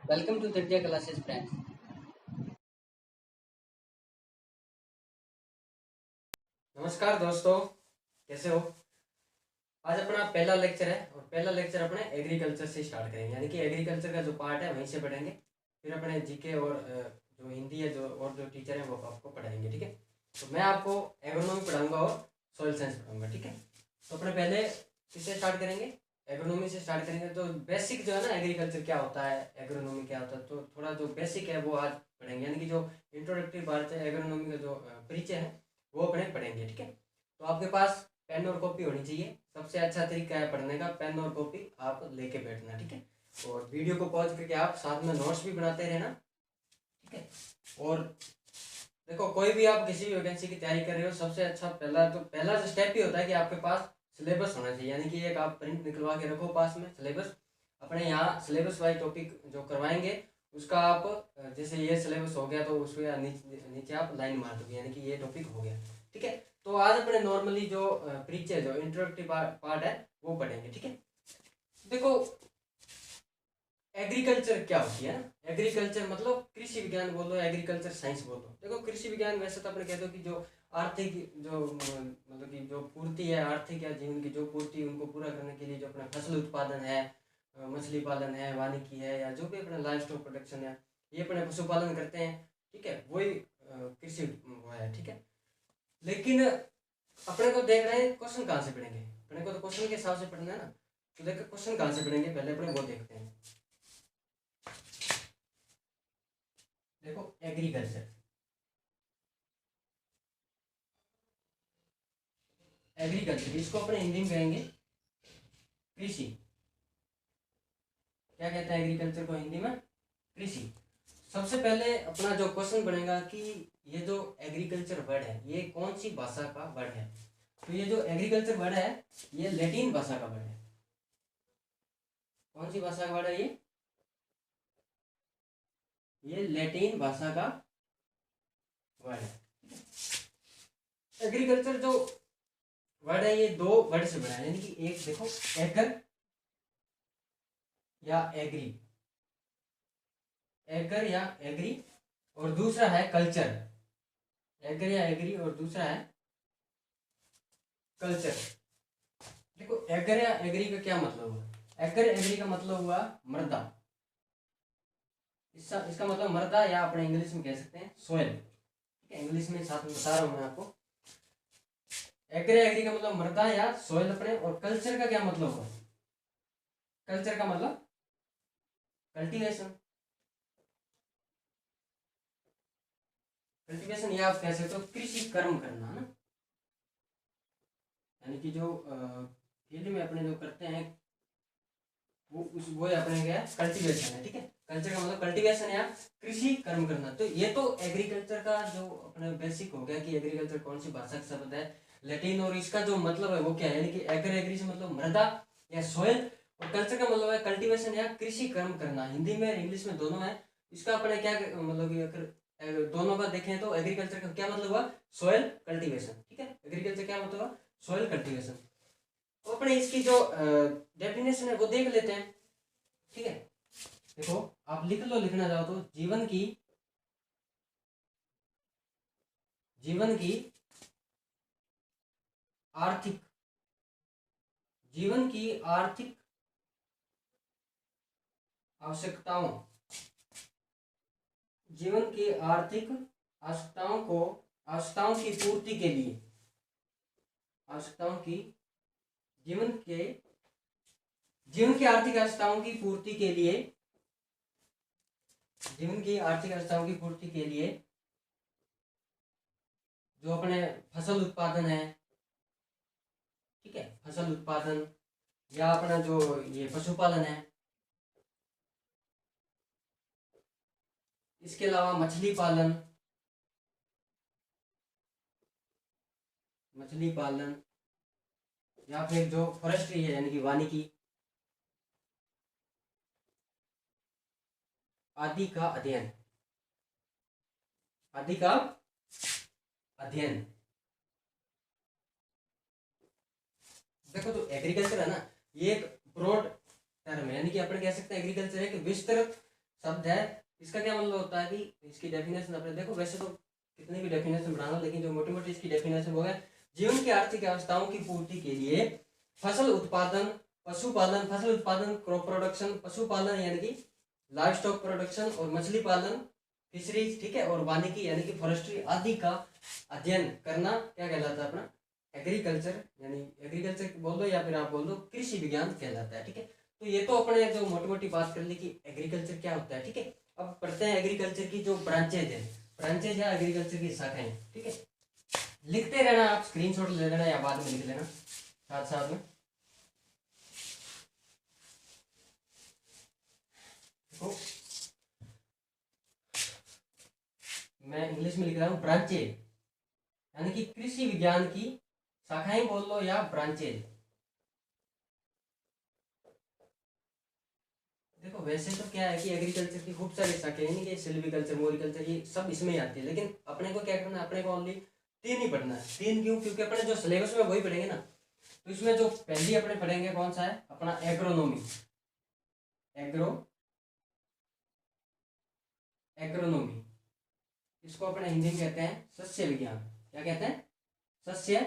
Welcome to Vidya Classes, friends. नमस्कार दोस्तों, कैसे हो। आज अपना पहला लेक्चर है और पहला लेक्चर अपने एग्रीकल्चर से स्टार्ट करेंगे, यानी कि एग्रीकल्चर का जो पार्ट है वहीं से पढ़ेंगे। फिर अपने जीके और जो हिंदी है जो और जो टीचर है वो आपको पढ़ाएंगे, ठीक है। तो मैं आपको एग्रोनॉमी पढ़ाऊंगा और सॉइल साइंस पढ़ाऊंगा, ठीक है। तो अपने पहले किससे स्टार्ट करेंगे, एग्रोनॉमी से स्टार्ट करेंगे। तो बेसिक जो है ना, एग्रीकल्चर क्या होता है, एग्रोनॉमी क्या होता है, तो थोड़ा जो बेसिक है वो आज पढ़ेंगे, यानी कि जो इंट्रोडक्टरी पार्ट है एग्रोनॉमी का जो परिचय है वो अपने पढ़ेंगे, ठीक है। तो आपके पास पेन और कॉपी होनी चाहिए। सबसे अच्छा तरीका है पढ़ने का, पेन और कॉपी आप लेके बैठना, ठीक है। और वीडियो को पॉज करके आप साथ में नोट्स भी बनाते रहना, ठीक है। और देखो, कोई भी आप किसी भी वैकेंसी की तैयारी कर रहे हो, सबसे अच्छा पहला जो स्टेप ही होता है कि आपके पास सिलेबस होना चाहिए, यानी कि एक आप प्रिंट निकलवा के रखो पास में सिलेबस। अपने यहाँ सिलेबस वाइज टॉपिक जो करवाएंगे उसका आप जैसे ये सिलेबस हो गया तो उसके नीचे नीचे आप लाइन मार दोगे, यानी कि ये टॉपिक हो गया, ठीक है। तो आज अपने नॉर्मली जो परिचय जो इंट्रोडक्टरी पार्ट है वो पढ़ेंगे, ठीक है। देखो, एग्रीकल्चर क्या होती है ना, एग्रीकल्चर मतलब कृषि विज्ञान बोलो, एग्रीकल्चर साइंस बोलो। देखो, कृषि विज्ञान वैसे तो अपने कहते हो कि जो आर्थिक जो मतलब कि जो पूर्ति है, आर्थिक या जीवन की जो पूर्ति उनको पूरा करने के लिए जो अपना फसल उत्पादन है, मछली पालन है, वानिकी है, या जो भी अपना लाइव स्टॉक प्रोडक्शन है, ये अपने पशुपालन करते हैं, ठीक है। वही कृषि वो है, ठीक है। लेकिन अपने को देख रहे हैं क्वेश्चन कहाँ से पढ़ेंगे, अपने को तो क्वेश्चन के हिसाब से पढ़ना है ना। तो देखो क्वेश्चन कहाँ से पढ़ेंगे, पहले अपने वो देखते हैं। देखो, एग्रीकल्चर, एग्रीकल्चर इसको अपने हिंदी में कहेंगे कृषि। क्या कहते हैं एग्रीकल्चर को हिंदी में, कृषि। सबसे पहले अपना जो क्वेश्चन बनेगा कि ये जो एग्रीकल्चर वर्ड है ये कौन सी भाषा का वर्ड है। तो ये जो एग्रीकल्चर वर्ड है ये लैटिन भाषा का वर्ड है। कौन सी भाषा का वर्ड है ये लैटिन भाषा का वर्ड है। एग्रीकल्चर जो वर्ड है ये दो वर्ड से बना है, यानी कि एक देखो एगर या एग्री, एगर या एग्री, और दूसरा है कल्चर, एगर या एग्री, और दूसरा है कल्चर। देखो, एगर या एग्री का क्या मतलब हुआ, एगर एग्री का मतलब हुआ मृदा। इसका मतलब मृदा, या अपने इंग्लिश में कह सकते हैं सोयल, ठीक है। इंग्लिश में साथ में बता रहा हूं मैं आपको। एगर एग्री का मतलब मृदा या सोयल अपने, और कल्चर का क्या मतलब हुआ, कल्चर का मतलब कल्टीवेशन, कल्टीवेशन या आप कह सकते हो कृषि कर्म करना, है ना। यानी कि जो फील्ड में अपने जो करते हैं वो अपने क्या है, कल्टीवेशन है, ठीक है। कल्चर का मतलब कल्टीवेशन या कृषि कर्म करना। तो ये तो एग्रीकल्चर का जो अपने बेसिक हो गया कि एग्रीकल्चर कौन सी भाषा का शब्द है, लैटिन, और इसका जो मतलब है वो क्या है, यानी कि एगर एग्री से मतलब मृदा या सोयल, और कल्चर का मतलब है कल्टीवेशन या कृषि कर्म करना। हिंदी में इंग्लिश में दोनों है। इसका अपने क्या मतलब कि अगर दोनों का देखें तो एग्रीकल्चर का क्या मतलब हुआ, सोयल कल्टीवेशन, ठीक है। एग्रीकल्चर क्या मतलब हुआ, सोयल कल्टीवेशन। तो अपने इसकी जो डेफिनेशन है वो देख लेते हैं, ठीक है। देखो, आप लिख लो, लिखना चाहो तो जीवन की आर्थिक, जीवन की आर्थिक आवश्यकताओं, जीवन की आर्थिक आवश्यकताओं की पूर्ति के लिए, आवश्यकताओं की जीवन के जीवन की आर्थिक आवश्यकताओं की पूर्ति के लिए, जीवन की आर्थिक आवश्यकताओं की पूर्ति के लिए जो अपने फसल उत्पादन है, ठीक है, फसल उत्पादन, या अपना जो ये पशुपालन है, इसके अलावा मछली पालन, मछली पालन, या फिर जो फॉरेस्ट्री है यानी कि वानिकी आदि का अध्ययन, आदि का अध्ययन। देखो, तो एग्रीकल्चर है ना, ये एक ब्रॉड टर्म है, यानी कि अपन कह सकते हैं एग्रीकल्चर एक विस्तृत शब्द है। इसका क्या मतलब होता है कि इसकी डेफिनेशन अपने देखो, वैसे तो कितनी भी डेफिनेशन बनाना, लेकिन जो मोटी मोटी इसकी डेफिनेशन वो है, जीवन की आर्थिक आवश्यकताओं की पूर्ति के लिए फसल उत्पादन, पशुपालन, फसल उत्पादन क्रॉप प्रोडक्शन, पशुपालन यानी कि लाइव स्टॉक प्रोडक्शन, और मछली पालन फिशरीज, ठीक है, और वानिकी यानी कि फॉरेस्ट्री आदि का अध्ययन करना क्या कहलाता है अपना एग्रीकल्चर, यानी एग्रीकल्चर बोल दो या फिर आप बोल दो कृषि विज्ञान कहलाता है। ठीक है, तो ये तो अपने जो मोटी मोटी बात कर ली कि एग्रीकल्चर क्या होता है। ठीक है, अब पढ़ते हैं एग्रीकल्चर की जो ब्रांचेज है, ब्रांचेज या एग्रीकल्चर की शाखाएं। ठीक है, लिखते रहना, आप स्क्रीनशॉट ले लेना या बाद में लिख लेना साथ साथ में। तो मैं इंग्लिश में लिख रहा हूँ ब्रांचेज, यानी कि कृषि विज्ञान की शाखाएं बोल लो या ब्रांचेज। देखो वैसे तो क्या है कि एग्रीकल्चर की खूब सारी शाखाएं, यानी कि सिल्वीकल्चर, मोरिकल्चर, ये सब इसमें ही आती है, लेकिन अपने को क्या करना है, अपने को ओनली 3 ही पढ़ना है। 3 क्यों? क्योंकि अपने जो सिलेबस में वही पढ़ेंगे ना। तो इसमें जो पहली अपने पढ़ेंगे कौन सा है अपना एग्रोनॉमी, एग्रोनॉमी, इसको अपने हिंदी में कहते हैं सस्य विज्ञान। क्या कहते हैं? सस्य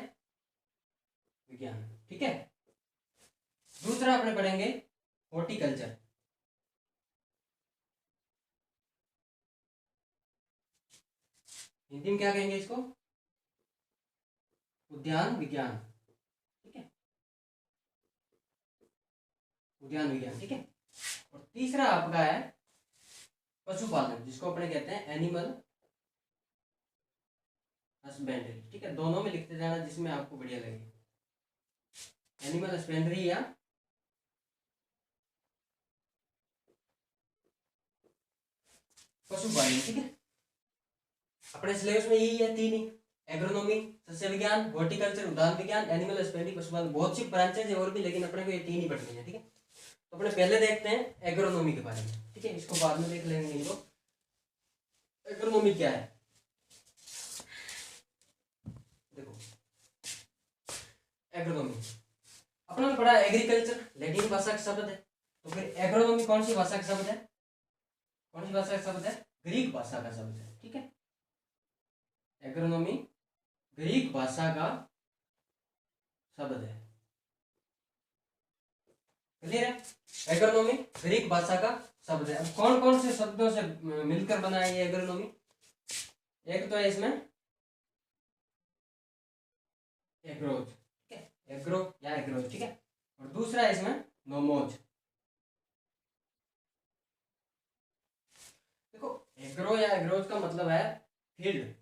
विज्ञान। ठीक है, दूसरा अपने पढ़ेंगे हॉर्टिकल्चर, हिंदी में क्या कहेंगे इसको? उद्यान विज्ञान। ठीक है, उद्यान विज्ञान। ठीक है, और तीसरा आपका है पशुपालन, जिसको अपने कहते हैं एनिमल हस्बेंड्री। ठीक है, दोनों में लिखते जाना जिसमें आपको बढ़िया लगे, एनिमल हस्बेंड्री या पशुपालन। ठीक है, अपने सिलेबस में यही है 3 ही, एग्रोनॉमी, सस्य विज्ञान, हॉर्टिकल्चर, उद्यान विज्ञान, एनिमल हस्बेंड्री, पशुपालन। बहुत सी ब्रांचेज है और भी, लेकिन अपने को ये 3 ही पढ़नी है। ठीक है, तो अपने पहले देखते हैं एग्रोनॉमी के बारे में। ठीक है, इसको बाद में देख लेंगे। इनको एग्रोनॉमी क्या है देखो, एग्रोनॉमी अपना पढ़ा एग्रीकल्चर लैटिन भाषा का शब्द है, तो फिर एग्रोनॉमी कौन सी भाषा का शब्द है? कौन सी भाषा का शब्द है? ग्रीक भाषा का शब्द है। ठीक है, एग्रोनॉमी ग्रीक भाषा का शब्द है। क्लियर है? एग्रोनॉमी ग्रीक भाषा का शब्द है। अब कौन कौन से शब्दों से मिलकर बना है ये एग्रोनॉमी? एक तो है इसमें एग्रोज, ठीक है, एग्रो या एग्रोज। ठीक है, और दूसरा है इसमें नोमोज। देखो एग्रो या एग्रोज का मतलब है फील्ड,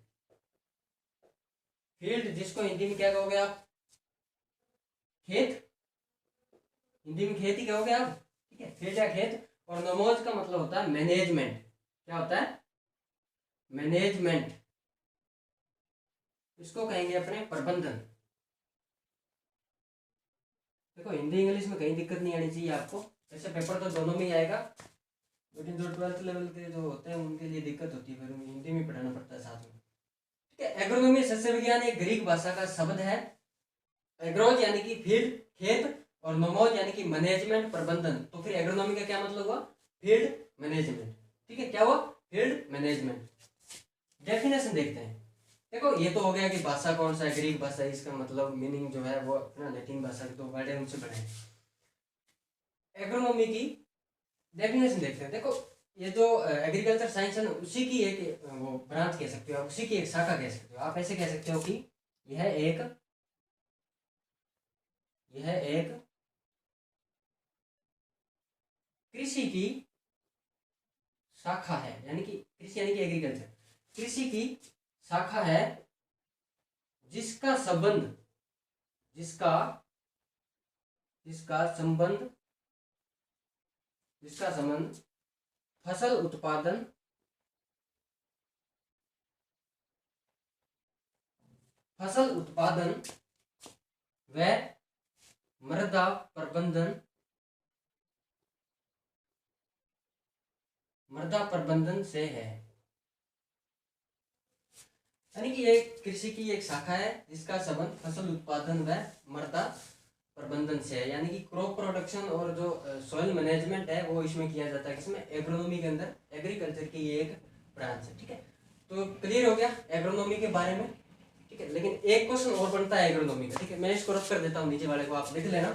फील्ड जिसको हिंदी में क्या कहोगे आप? खेत, हिंदी में खेत ही कहोगे आप। ठीक है, फील्ड या खेत। और नोमोज का मतलब होता है मैनेजमेंट। क्या होता है? मैनेजमेंट, इसको कहेंगे अपने प्रबंधन। देखो हिंदी इंग्लिश में कहीं दिक्कत नहीं आनी चाहिए आपको, ऐसे पेपर तो दोनों में ही आएगा, लेकिन जो 12th लेवल के जो होते हैं उनके लिए दिक्कत होती है, फिर उन्हें हिंदी में पढ़ाना पड़ता है साथ में। ठीक है, एग्रोनॉमी सस्य विज्ञान एक ग्रीक भाषा का शब्द है। एग्रोज यानी कि फील्ड, खेत, और नोमोज यानी कि मैनेजमेंट, प्रबंधन। तो फिर एग्रोनॉमी का क्या मतलब हुआ? Field management. ठीक है, क्या हुआ? Field management. डेफिनेशन देखते हैं। देखो ये तो हो गया कि भाषा कौन सा है, ग्रीक भाषा, इसका मतलब मीनिंग जो है वो अपना लैटिन भाषा के दो वर्ड है उनसे बने। एग्रोनॉमी की डेफिनेशन देखते हैं। देखो ये जो एग्रीकल्चर साइंस है ना, उसी की एक वो ब्रांच कह सकते हो आप, उसी की एक शाखा कह सकते हो आप। ऐसे कह सकते हो कि यह एक कृषि की शाखा है, यानी कि कृषि यानी कि एग्रीकल्चर, कृषि की शाखा है जिसका संबंध जिसका जिसका संबंध जिसका संबंध फसल उत्पादन, व मृदा प्रबंधन से है। यानी कि ये कृषि की एक शाखा है जिसका संबंध फसल उत्पादन व मृदा प्रबंधन से है, यानी कि क्रॉप प्रोडक्शन और जो सॉइल मैनेजमेंट है वो इसमें किया जाता है। किसमें? एग्रोनॉमी के अंदर एग्रीकल्चर की ये एक ब्रांच है। ठीक है, तो क्लियर हो गया एग्रोनॉमी के बारे में। ठीक है, लेकिन एक क्वेश्चन और बनता है एग्रोनॉमी का। ठीक है, मैं इसको रफ कर देता हूँ, नीचे वाले को आप लिख लेना।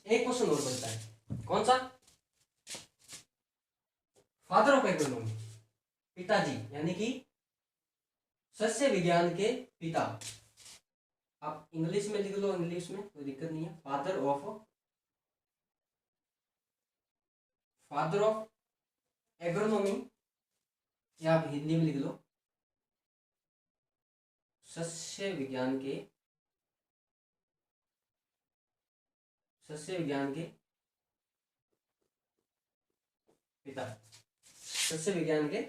एक क्वेश्चन और बनता है, कौन सा? फादर ऑफ एग्रोनॉमी, पिताजी, यानी कि सस्य विज्ञान के पिता। आप इंग्लिश में लिख लो, इंग्लिश में कोई दिक्कत नहीं है। फादर ऑफ एग्रोनॉमी, या आप हिंदी में लिख लो सस्य विज्ञान के पिता। सस्य विज्ञान के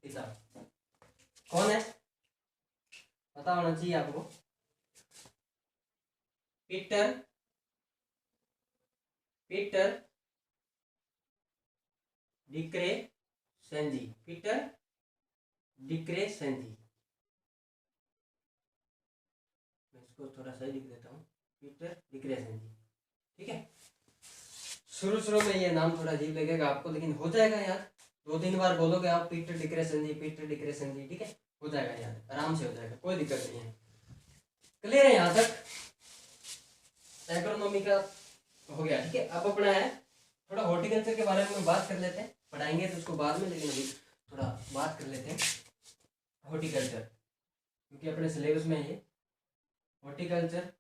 पिता कौन है? पता होना चाहिए आपको। पीटर डिक्रेसेंजी। पीटर डिक्रेसेंजी, मैं इसको थोड़ा सा लिख देता हूँ, पीटर डिक्रेसेंजी। ठीक है, शुरू में ये नाम थोड़ा अजीब लगेगा आपको, लेकिन हो जाएगा यार। 2-3 बार बोलोगे आप पीटर डिक्रेसेंजी, पीटर डिक्रेसेंजी, ठीक है, हो जाएगा यार, आराम से हो जाएगा, कोई दिक्कत नहीं है। क्लियर है यहाँ तक? एग्रोनॉमी का हो गया। ठीक है, अब अपना है थोड़ा हॉर्टिकल्चर के बारे में बात कर लेते हैं। पढ़ाएंगे तो उसको बाद में, लेकिन अभी थोड़ा बात कर लेते हैं हॉर्टिकल्चर, क्योंकि अपने सिलेबस में ये हॉर्टिकल्चर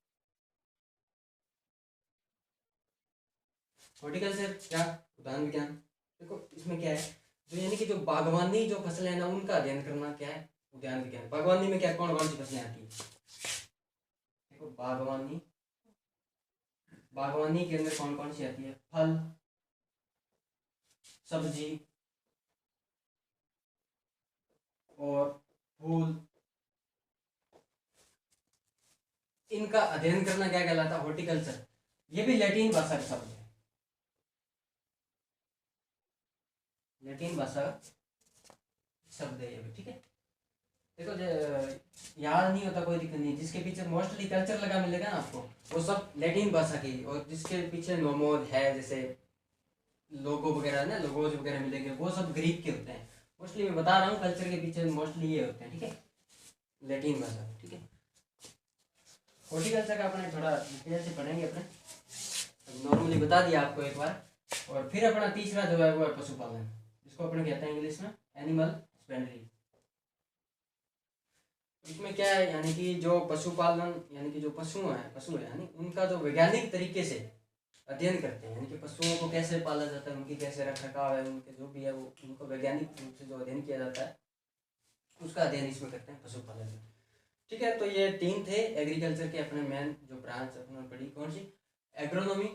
क्या? उद्यान विज्ञान। देखो इसमें क्या है, जो यानी कि जो बागवानी जो फसल है ना, उनका अध्ययन करना क्या है? उद्यान विज्ञान। बागवानी में क्या कौन कौन सी फसलें आती है? देखो बागवानी के अंदर कौन कौन सी आती है? फल, सब्जी और फूल, इनका अध्ययन करना क्या कहलाता है? हॉर्टिकल्चर। ये भी लैटिन भाषा का शब्द है, लैटिन भाषा शब्द है ये भी। ठीक है, देखो याद नहीं होता कोई दिक्कत नहीं, जिसके पीछे मोस्टली कल्चर लगा मिलेगा ना आपको, वो सब लैटिन भाषा की, और जिसके पीछे नोमोद है, जैसे लोगो वगैरह ना, लोगोज वगैरह मिलेंगे, वो सब ग्रीक के होते हैं। मोस्टली मैं बता रहा हूँ, कल्चर के पीछे मोस्टली ये होते हैं। ठीक है, लैटिन भाषा। ठीक है, हॉर्टिकल्चर का अपने थोड़ा डिटेल से पढ़ेंगे अपने, नॉर्मली बता दिया आपको एक बार। और फिर अपना तीसरा जो है वो है पशुपालन, जिसको अपने कहते हैं इंग्लिश में एनिमल हस्बेंड्री। इसमें क्या है, यानी कि जो पशुपालन, यानी कि जो पशु है यानी उनका जो वैज्ञानिक तरीके से अध्ययन करते हैं, यानी कि पशुओं को कैसे पाला जाता है, उनकी कैसे रख रखाव है, उनके जो भी है वो उनको वैज्ञानिक रूप से जो अध्ययन किया जाता है, उसका अध्ययन इसमें करते हैं पशुपालन में। ठीक है, तो ये 3 थे एग्रीकल्चर के अपने मेन जो ब्रांच अपने पढ़ी, कौन सी? एग्रोनॉमी।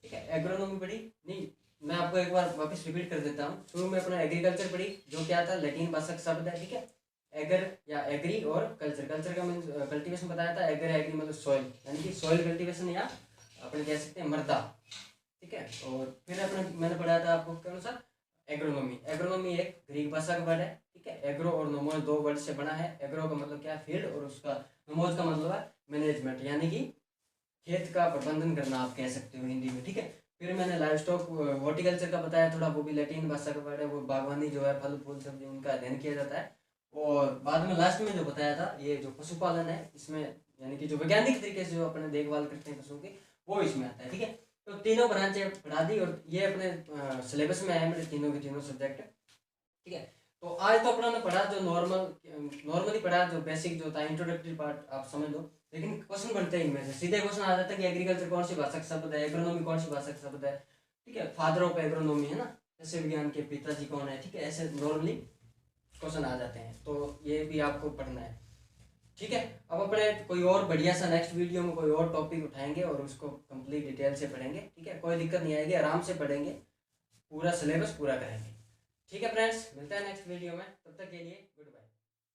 ठीक है, एग्रोनॉमी पढ़ी नहीं, मैं आपको एक बार वापस रिपीट कर देता हूँ। शुरू में अपना एग्रीकल्चर पढ़ी, जो क्या था? लैटिन भाषा का शब्द है। ठीक है, एगर या एग्री और कल्चर का मीन्स कल्टीवेशन बताया था। एग्री मतलब सॉइल, यानी कि सॉइल कल्टीवेशन, या अपने कह सकते हैं मृदा। ठीक है, और फिर अपने मैंने पढ़ाया था आपको के अनुसार एग्रोनॉमी एक ग्रीक भाषा का वर्ड है। ठीक है, एग्रो और नोमोज 2 वर्ड से बना है। एग्रो का मतलब क्या है? फील्ड, और उसका नोमोज का मतलब है मैनेजमेंट, यानी कि खेत का प्रबंधन करना आप कह सकते हो हिंदी में। ठीक है, फिर मैंने लाइव स्टॉक हॉर्टिकल्चर का बताया थोड़ा, वो भी लैटिन भाषा का वर्ड है। वो बागवानी जो है, फल फूल सब्जी, उनका अध्ययन किया जाता है। और बाद में लास्ट में जो बताया था, ये जो पशुपालन है, इसमें यानी कि जो वैज्ञानिक तरीके से जो अपने देखभाल करते हैं पशुओं की, वो इसमें आता है। ठीक है, तो तीनों ब्रांचें पढ़ा दी, और ये अपने सिलेबस में है मेरे तीनों के तीनों सब्जेक्ट। ठीक है, तो आज तो अपना ने पढ़ा जो नॉर्मली पढ़ा, जो बेसिक जो था इंट्रोडक्टरी पार्ट, आप समझ लो। लेकिन क्वेश्चन बनते हैं इनमें से, सीधे क्वेश्चन आ जाता है कि एग्रीकल्चर कौन सी भाषा का शब्द है, एग्रोनॉमी कौन सी भाषा का शब्द है। ठीक है, फादर ऑफ एग्रोनॉमी है ना, कृषि विज्ञान के पिताजी कौन है। ठीक है, ऐसे नॉर्मली क्वेश्चन आ जाते हैं, तो ये भी आपको पढ़ना है। ठीक है, अब अपने कोई और बढ़िया सा नेक्स्ट वीडियो में कोई और टॉपिक उठाएंगे और उसको कंप्लीट डिटेल से पढ़ेंगे। ठीक है, कोई दिक्कत नहीं आएगी, आराम से पढ़ेंगे, पूरा सिलेबस पूरा करेंगे। ठीक है फ्रेंड्स, मिलते हैं नेक्स्ट वीडियो में, तब तक के लिए गुड बाय।